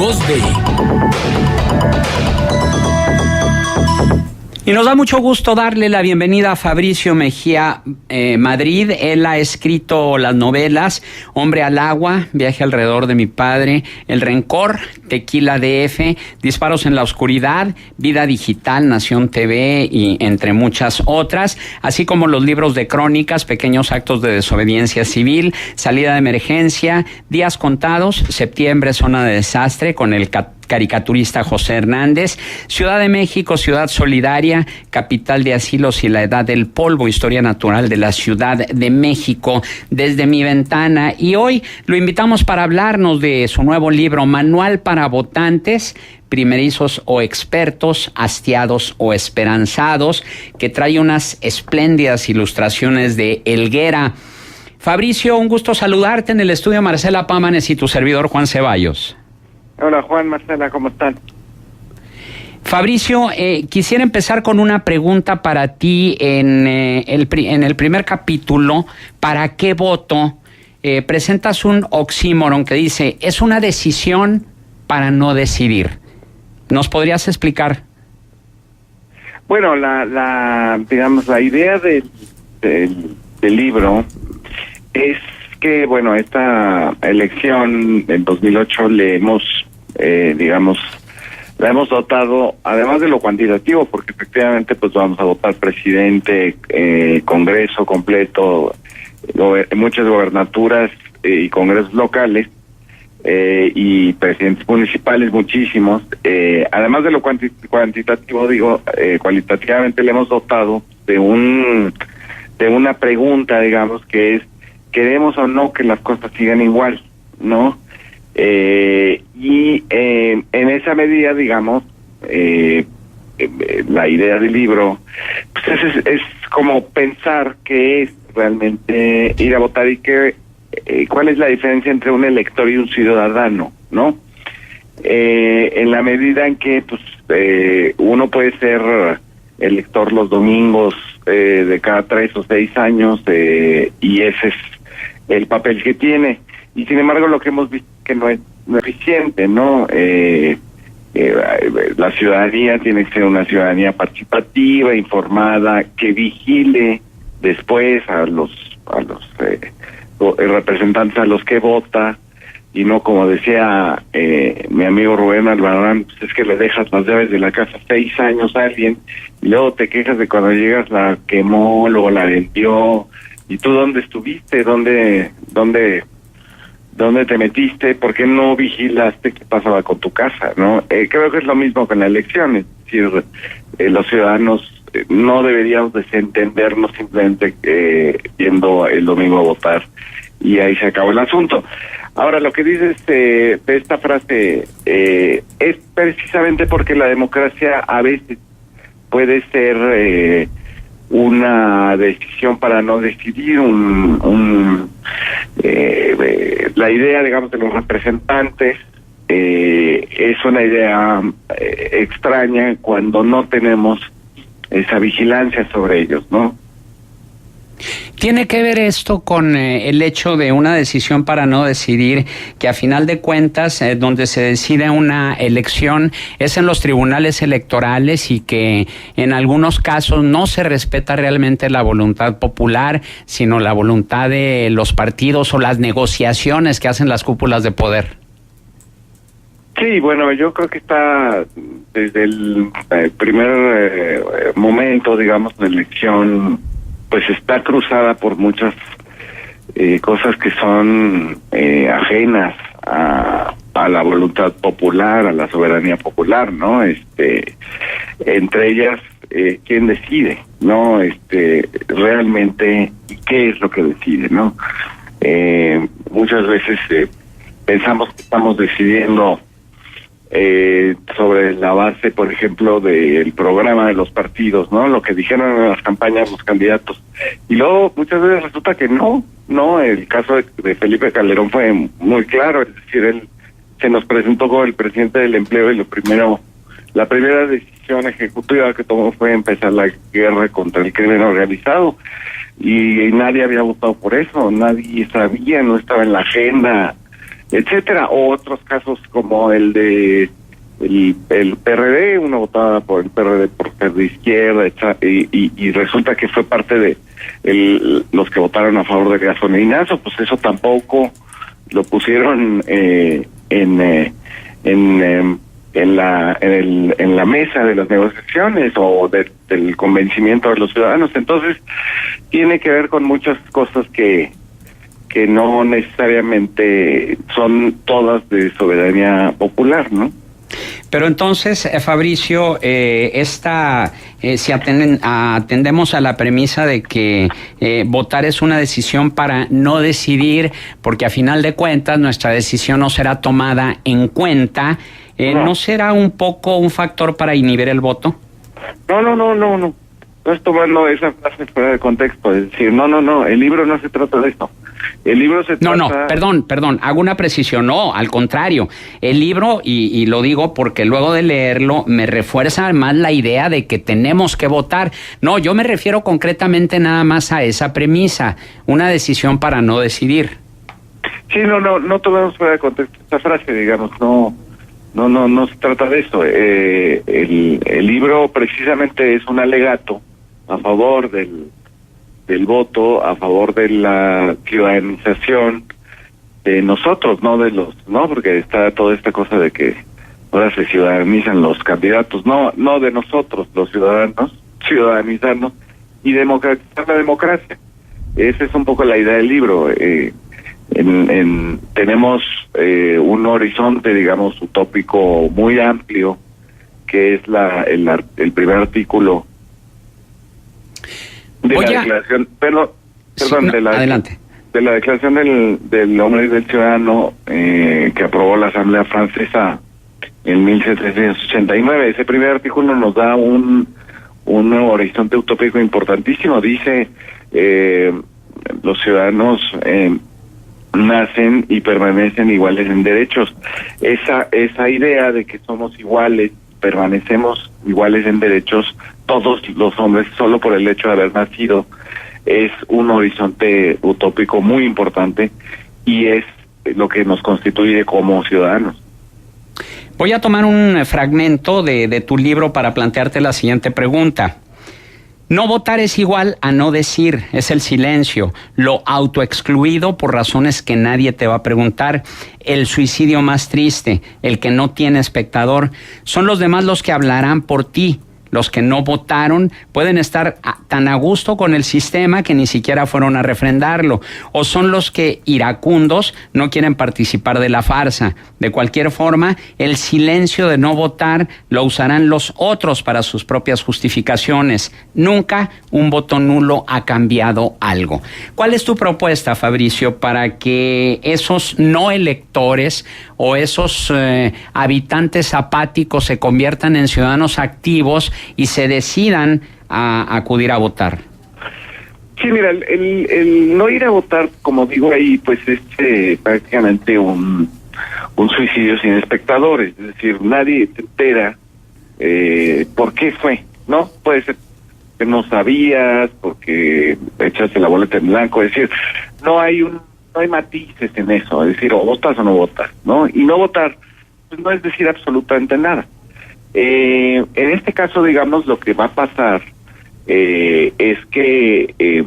Voz de... Y nos da mucho gusto darle la bienvenida a Fabricio Mejía Madrid. Él ha escrito las novelas Hombre al agua, Viaje alrededor de mi padre, El rencor, Tequila DF, Disparos en la oscuridad, Vida digital, Nación TV y entre muchas otras, así como los libros de crónicas, Pequeños actos de desobediencia civil, Salida de emergencia, Días contados, Septiembre, zona de desastre, con el caricaturista José Hernández, Ciudad de México, Ciudad Solidaria, Capital de Asilos y la Edad del Polvo, Historia Natural de la Ciudad de México, Desde mi ventana. Y hoy lo invitamos para hablarnos de su nuevo libro, Manual para votantes, primerizos o expertos, hastiados o esperanzados, que trae unas espléndidas ilustraciones de Helguera. Fabricio, un gusto saludarte en el estudio. Marcela Pámanes y tu servidor Juan Ceballos. Hola Juan, Marcela, ¿cómo están? Fabricio, quisiera empezar con una pregunta para ti en el primer capítulo. ¿Para qué voto? Presentas un oxímoron que dice, es una decisión para no decidir. ¿Nos podrías explicar? Bueno, la idea del libro es que, bueno, esta elección en 2008 la hemos dotado, además de lo cuantitativo, porque efectivamente pues vamos a votar presidente, congreso completo, muchas gobernaturas y congresos locales, y presidentes municipales, muchísimos. Además de lo cuantitativo, cualitativamente le hemos dotado de una pregunta, digamos, que es, ¿queremos o no que las cosas sigan igual, no? Y en esa medida, digamos, la idea del libro pues es como pensar qué es realmente ir a votar y cuál es la diferencia entre un elector y un ciudadano, ¿no? En la medida en que pues uno puede ser elector los domingos de cada 3 o 6 años, y ese es el papel que tiene, y sin embargo lo que hemos visto que no es eficiente, ¿no? La ciudadanía tiene que ser una ciudadanía participativa, informada, que vigile después a los representantes a los que vota, y no como decía mi amigo Rubén Albarrán, pues es que le dejas las llaves de la casa 6 años a alguien y luego te quejas de cuando llegas la quemó, luego la vendió. ¿Y tú dónde estuviste? ¿Dónde te metiste? ¿Por qué no vigilaste qué pasaba con tu casa? ¿No? Creo que es lo mismo con la elección. Es decir, los ciudadanos no deberíamos desentendernos simplemente yendo el domingo a votar y ahí se acabó el asunto. Ahora, lo que dices de esta frase es precisamente porque la democracia a veces puede ser una decisión para no decidir, la idea, digamos, de los representantes es una idea extraña cuando no tenemos esa vigilancia sobre ellos, ¿no? ¿Tiene que ver esto con el hecho de una decisión para no decidir, que a final de cuentas donde se decide una elección es en los tribunales electorales y que en algunos casos no se respeta realmente la voluntad popular, sino la voluntad de los partidos o las negociaciones que hacen las cúpulas de poder? Sí, bueno, yo creo que está desde el primer momento, digamos, de elección, pues está cruzada por muchas cosas que son ajenas a la voluntad popular, a la soberanía popular, ¿no? Entre ellas, ¿quién decide, no? Realmente, ¿qué es lo que decide, no? Muchas veces pensamos que estamos decidiendo sobre la base, por ejemplo, del programa de los partidos, ¿no? Lo que dijeron en las campañas los candidatos. Y luego muchas veces resulta que no. El caso de Felipe Calderón fue muy claro, es decir, él se nos presentó como el presidente del empleo y la primera decisión ejecutiva que tomó fue empezar la guerra contra el crimen organizado. Y nadie había votado por eso, nadie sabía, no estaba en la agenda etcétera, o otros casos como el de el PRD, uno votaba por el PRD por ser de izquierda, y resulta que fue parte de los que votaron a favor del gasolinazo, pues eso tampoco lo pusieron en la mesa de las negociaciones o del convencimiento de los ciudadanos. Entonces tiene que ver con muchas cosas que no necesariamente son todas de soberanía popular, ¿no? Pero entonces, Fabricio, si atendemos a la premisa de que votar es una decisión para no decidir, porque a final de cuentas nuestra decisión no será tomada en cuenta, ¿no será un poco un factor para inhibir el voto? No. No es tomando esa frase fuera de contexto, es decir, no, el libro no se trata de esto. El libro se trata... No, perdón, hago una precisión, no, al contrario. El libro, y lo digo porque luego de leerlo, me refuerza más la idea de que tenemos que votar. No, yo me refiero concretamente nada más a esa premisa, una decisión para no decidir. Sí, no tomemos fuera de contexto esta frase, digamos, no se trata de eso. El libro precisamente es un alegato a favor del voto, a favor de la ciudadanización de nosotros, no porque está toda esta cosa de que ahora se ciudadanizan los candidatos, no de nosotros, los ciudadanos, ciudadanizarnos y democratizar la democracia. Esa es un poco la idea del libro. Tenemos un horizonte, digamos, utópico muy amplio, que es el primer artículo de la declaración, adelante. De la declaración del hombre y del ciudadano que aprobó la Asamblea Francesa en 1789. Ese primer artículo nos da un horizonte utópico importantísimo. Dice los ciudadanos nacen y permanecen iguales en derechos. Esa idea de que somos iguales, permanecemos iguales en derechos, todos los hombres, solo por el hecho de haber nacido, es un horizonte utópico muy importante y es lo que nos constituye como ciudadanos. Voy a tomar un fragmento de tu libro para plantearte la siguiente pregunta. No votar es igual a no decir, es el silencio, lo autoexcluido por razones que nadie te va a preguntar, el suicidio más triste, el que no tiene espectador, son los demás los que hablarán por ti. Los que no votaron pueden estar tan a gusto con el sistema que ni siquiera fueron a refrendarlo, o son los que, iracundos, no quieren participar de la farsa. De cualquier forma, el silencio de no votar lo usarán los otros para sus propias justificaciones. Nunca un voto nulo ha cambiado algo. ¿Cuál es tu propuesta, Fabricio, para que esos no electores o esos habitantes apáticos se conviertan en ciudadanos activos y se decidan a acudir a votar? Sí, mira, el no ir a votar, como digo ahí, pues es prácticamente un suicidio sin espectadores. Es decir, nadie se entera por qué fue, ¿no? Puede ser que no sabías, porque echaste la boleta en blanco. Es decir, no hay matices en eso. Es decir, o votas o no votas, ¿no? Y no votar, pues no es decir absolutamente nada. En este caso, digamos, lo que va a pasar es que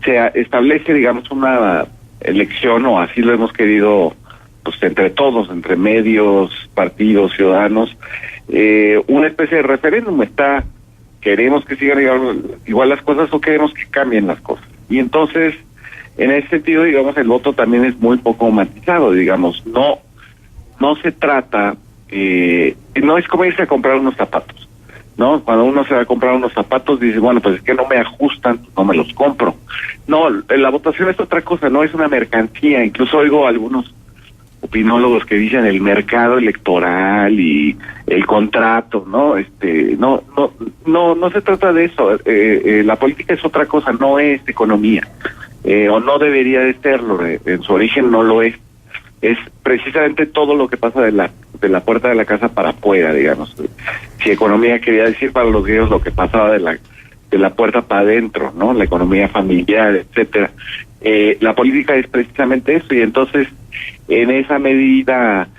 se establece, digamos, una elección, o así lo hemos querido, pues entre todos, entre medios, partidos, ciudadanos, una especie de referéndum. ¿Queremos que sigan igual las cosas o queremos que cambien las cosas? Y entonces, en ese sentido, digamos, el voto también es muy poco matizado, digamos, no se trata... no es como irse a comprar unos zapatos, ¿no? Cuando uno se va a comprar unos zapatos dice, bueno, pues es que no me ajustan, no me los compro. No, la votación es otra cosa, no es una mercancía. Incluso oigo algunos opinólogos que dicen el mercado electoral y el contrato, ¿no? No se trata de eso. La política es otra cosa, no es economía, o no debería de serlo. En su origen no lo es. Es precisamente todo lo que pasa de la puerta de la casa para afuera, digamos. Si economía quería decir para los griegos lo que pasaba de la puerta para adentro, ¿no? La economía familiar, etcétera. La política es precisamente eso, y entonces en esa medida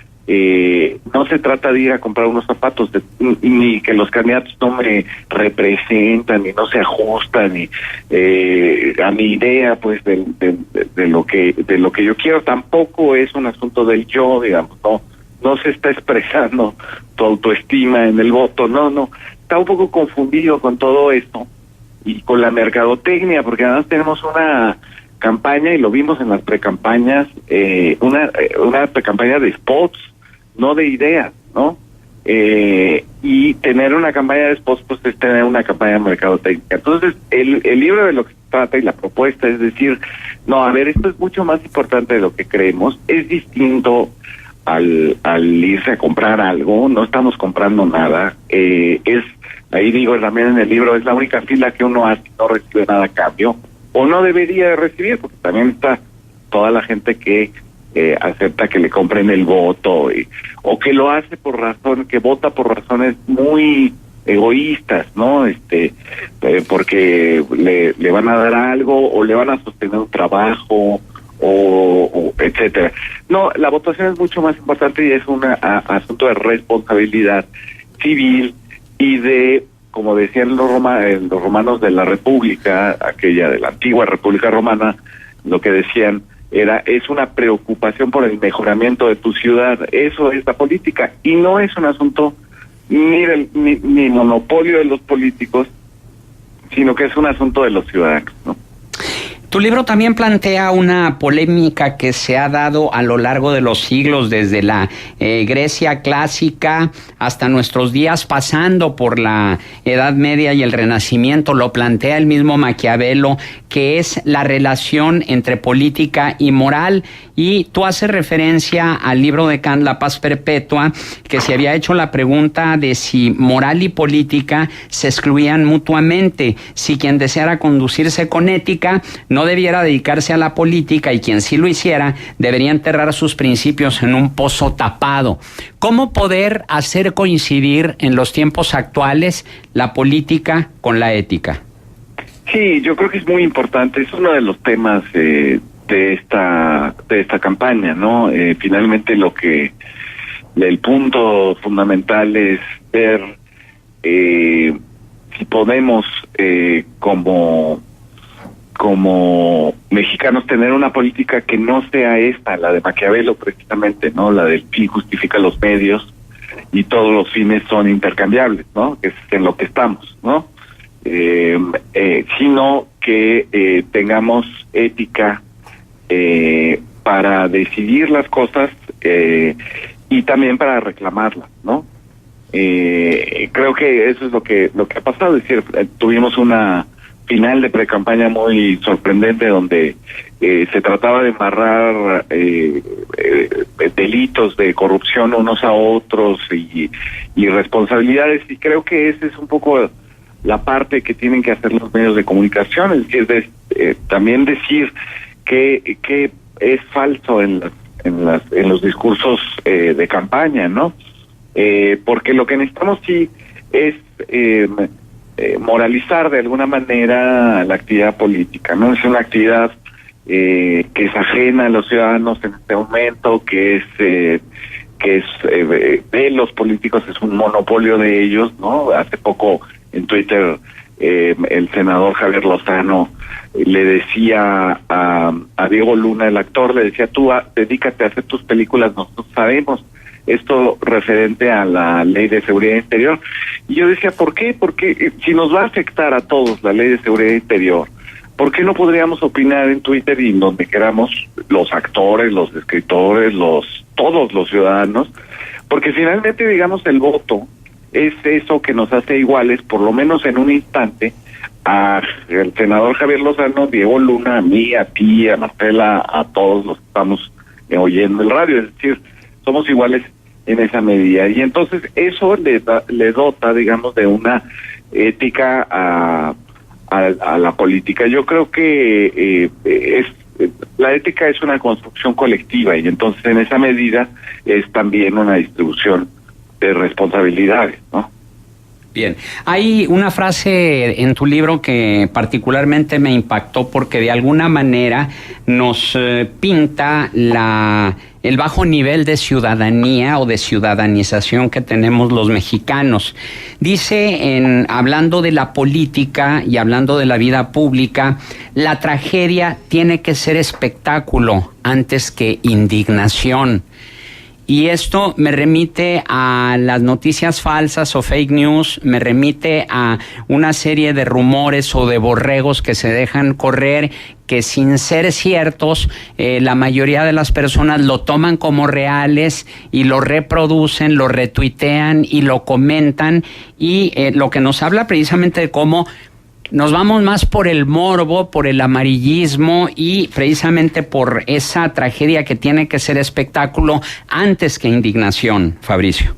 no se trata de ir a comprar unos zapatos, ni que los candidatos no me representan, ni no se ajustan, ni a mi idea, pues, de lo que yo quiero. Tampoco es un asunto del yo, digamos, no se está expresando tu autoestima en el voto, no, está un poco confundido con todo esto y con la mercadotecnia, porque además tenemos una campaña, y lo vimos en las precampañas, una precampaña de spots, no de ideas, ¿no? Y tener una campaña de spots, pues, es tener una campaña de mercadotecnia. Entonces, el libro de lo que se trata y la propuesta es decir, no, a ver, esto es mucho más importante de lo que creemos, es distinto al irse a comprar algo, no estamos comprando nada, ahí digo también en el libro, es la única fila que uno hace y no recibe nada a cambio, o no debería de recibir, porque también está toda la gente que acepta que le compren el voto, o que lo hace que vota por razones muy egoístas, ¿no? Porque le van a dar algo, o le van a sostener un trabajo, o etcétera. No, la votación es mucho más importante y es un asunto de responsabilidad civil y de, como decían los romanos de la República, aquella de la antigua República Romana, lo que decían es una preocupación por el mejoramiento de tu ciudad. Eso es la política, y no es un asunto ni monopolio de los políticos, sino que es un asunto de los ciudadanos, ¿no? Tu libro también plantea una polémica que se ha dado a lo largo de los siglos, desde la Grecia clásica hasta nuestros días, pasando por la Edad Media y el Renacimiento. Lo plantea el mismo Maquiavelo, que es la relación entre política y moral. Y tú haces referencia al libro de Kant, La Paz Perpetua, que se había hecho la pregunta de si moral y política se excluían mutuamente, si quien deseara conducirse con ética no debiera dedicarse a la política, y quien sí lo hiciera debería enterrar sus principios en un pozo tapado. ¿Cómo poder hacer coincidir en los tiempos actuales la política con la ética? Sí, yo creo que es muy importante, es uno de los temas de esta campaña, ¿no? Finalmente el punto fundamental es ver si podemos como mexicanos tener una política que no sea esta, la de Maquiavelo precisamente, ¿no? La del fin justifica los medios y todos los fines son intercambiables, ¿no? Que es en lo que estamos, ¿no? Sino que tengamos ética para decidir las cosas y también para reclamarlas, ¿no? Creo que eso es lo que ha pasado, es decir, tuvimos una final de precampaña muy sorprendente donde se trataba de embarrar delitos de corrupción unos a otros y responsabilidades, y creo que esa es un poco la parte que tienen que hacer los medios de comunicación, es decir, también decir que es falso en los discursos de campaña, ¿no? Porque lo que necesitamos sí es moralizar de alguna manera la actividad política, ¿no? Es una actividad que es ajena a los ciudadanos en este momento, que es de los políticos, es un monopolio de ellos, ¿no? Hace poco en Twitter el senador Javier Lozano le decía a Diego Luna, el actor, le decía, tú dedícate a hacer tus películas, nosotros sabemos. Esto referente a la Ley de Seguridad Interior. Y yo decía, ¿por qué? Porque si nos va a afectar a todos la Ley de Seguridad Interior, ¿por qué no podríamos opinar en Twitter y donde queramos, los actores, los escritores, todos los ciudadanos? Porque finalmente, digamos, el voto es eso que nos hace iguales, por lo menos en un instante, al senador Javier Lozano, Diego Luna, a mí, a ti, a Marcela, a todos los que estamos oyendo el radio. Es decir, somos iguales en esa medida, y entonces eso le dota, digamos, de una ética a la política. Yo creo que la ética es una construcción colectiva, y entonces en esa medida es también una distribución de responsabilidades, ¿no? Bien, hay una frase en tu libro que particularmente me impactó porque de alguna manera nos pinta el bajo nivel de ciudadanía o de ciudadanización que tenemos los mexicanos. Dice, hablando de la política y hablando de la vida pública, la tragedia tiene que ser espectáculo antes que indignación. Y esto me remite a las noticias falsas o fake news, me remite a una serie de rumores o de borregos que se dejan correr, que sin ser ciertos, la mayoría de las personas lo toman como reales y lo reproducen, lo retuitean y lo comentan, y lo que nos habla precisamente de cómo nos vamos más por el morbo, por el amarillismo y precisamente por esa tragedia que tiene que ser espectáculo antes que indignación, Fabricio.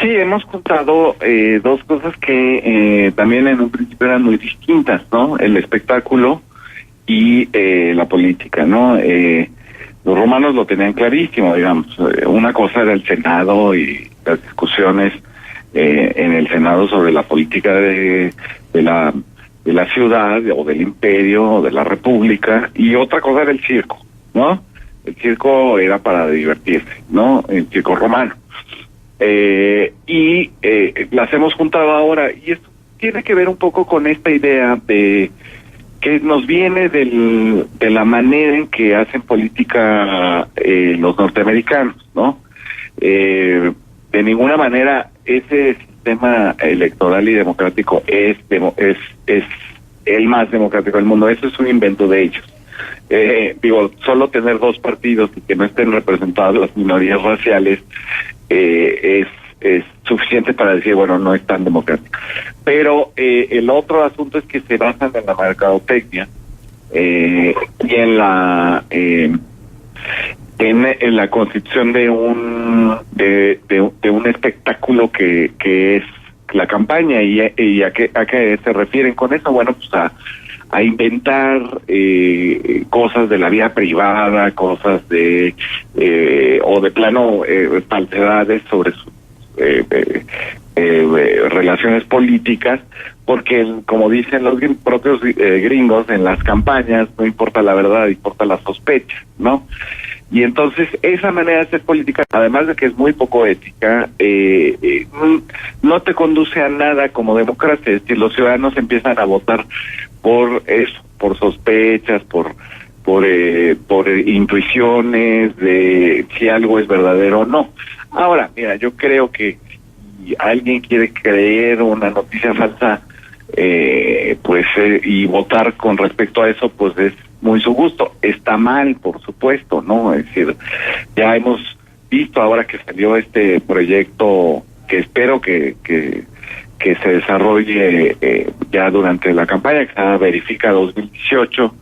Sí, hemos contado dos cosas que también en un principio eran muy distintas, ¿no? El espectáculo y la política, ¿no? Los romanos lo tenían clarísimo, digamos. Una cosa era el Senado y las discusiones en el Senado sobre la política de la ciudad o del imperio o de la república, y otra cosa era el circo, ¿no? El circo era para divertirse, ¿no? El circo romano. Las hemos juntado ahora, y esto tiene que ver un poco con esta idea de que nos viene de la manera en que hacen política los norteamericanos, ¿no? De ninguna manera ese sistema electoral y democrático es el más democrático del mundo. Eso es un invento de ellos. Solo tener dos partidos y que no estén representadas las minorías raciales es suficiente para decir, bueno, no es tan democrático. Pero el otro asunto es que se basan en la mercadotecnia y en la constitución de un espectáculo que es la campaña. Y a qué se refieren con eso. Bueno, pues a inventar cosas de la vida privada, cosas o de plano falsedades sobre sus relaciones políticas, porque como dicen los propios gringos, en las campañas no importa la verdad, importa la sospecha, ¿no? Y entonces esa manera de hacer política, además de que es muy poco ética, no te conduce a nada como democracia. Es decir, los ciudadanos empiezan a votar por eso, por sospechas, por intuiciones de si algo es verdadero o no. Ahora, mira, yo creo que si alguien quiere creer una noticia falsa, y votar con respecto a eso, pues es muy su gusto. Está mal, por supuesto, ¿no? Es decir, ya hemos visto ahora que salió este proyecto que espero que se desarrolle ya durante la campaña, que se llama Verifica 2018,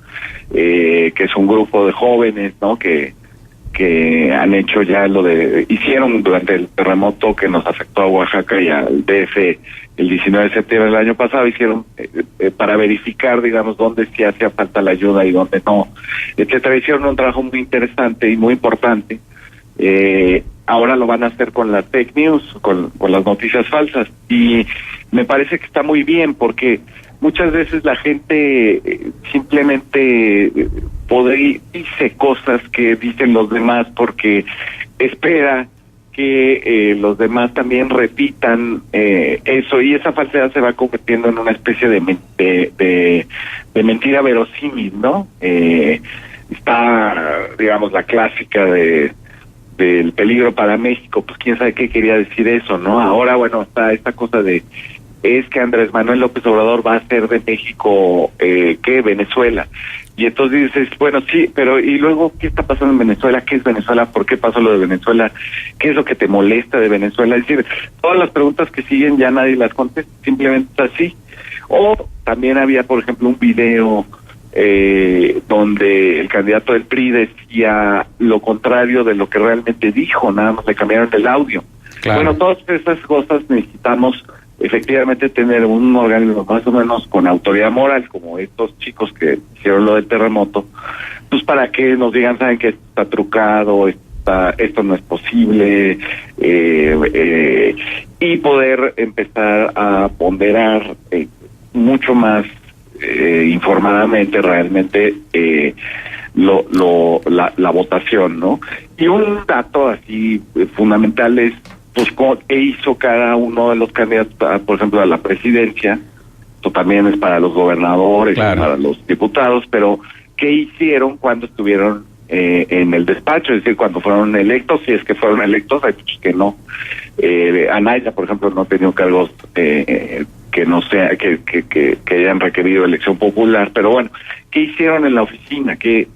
que es un grupo de jóvenes, ¿no? Que han hecho ya hicieron durante el terremoto que nos afectó a Oaxaca y al DF el 19 de septiembre del año pasado, hicieron para verificar, digamos, dónde sí hacía falta la ayuda y dónde no, etcétera. Hicieron un trabajo muy interesante y muy importante. Ahora lo van a hacer con las fake news, con las noticias falsas, y me parece que está muy bien, porque muchas veces la gente simplemente dice cosas que dicen los demás porque espera que los demás también repitan eso, y esa falsedad se va convirtiendo en una especie de mentira verosímil, ¿no? Está, digamos, la clásica del peligro para México, pues quién sabe qué quería decir eso, ¿no? Ahora, bueno, está esta cosa es que Andrés Manuel López Obrador va a hacer de México, Venezuela. Y entonces dices, bueno, sí, pero ¿y luego qué está pasando en Venezuela? ¿Qué es Venezuela? ¿Por qué pasó lo de Venezuela? ¿Qué es lo que te molesta de Venezuela? Es decir, todas las preguntas que siguen ya nadie las contesta, simplemente es así. O también había, por ejemplo, un video donde el candidato del PRI decía lo contrario de lo que realmente dijo, nada más le cambiaron el audio. Claro. Bueno, todas esas cosas necesitamos efectivamente tener un organismo más o menos con autoridad moral, como estos chicos que hicieron lo del terremoto, pues para que nos digan, saben que está trucado, esto no es posible, y poder empezar a ponderar mucho más informadamente realmente la votación, ¿no? Y un dato así fundamental es pues qué hizo cada uno de los candidatos, por ejemplo, a la presidencia. Esto también es para los gobernadores, claro, para los diputados, pero qué hicieron cuando estuvieron en el despacho, es decir, cuando fueron electos, si es que fueron electos, hay muchos que no. Anaya, por ejemplo, no ha tenido cargos que no sea que hayan requerido elección popular, pero bueno, ¿qué hicieron en la oficina? ¿Qué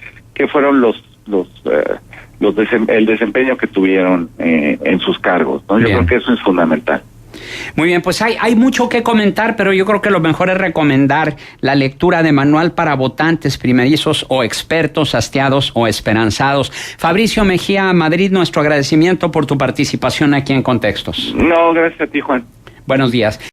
fueron el desempeño que tuvieron en sus cargos, ¿no? Yo creo que eso es fundamental. Muy bien, pues hay mucho que comentar, pero yo creo que lo mejor es recomendar la lectura de Manual para Votantes Primerizos o Expertos, Hastiados o Esperanzados. Fabricio Mejía, Madrid, nuestro agradecimiento por tu participación aquí en Contextos. No, gracias a ti, Juan. Buenos días.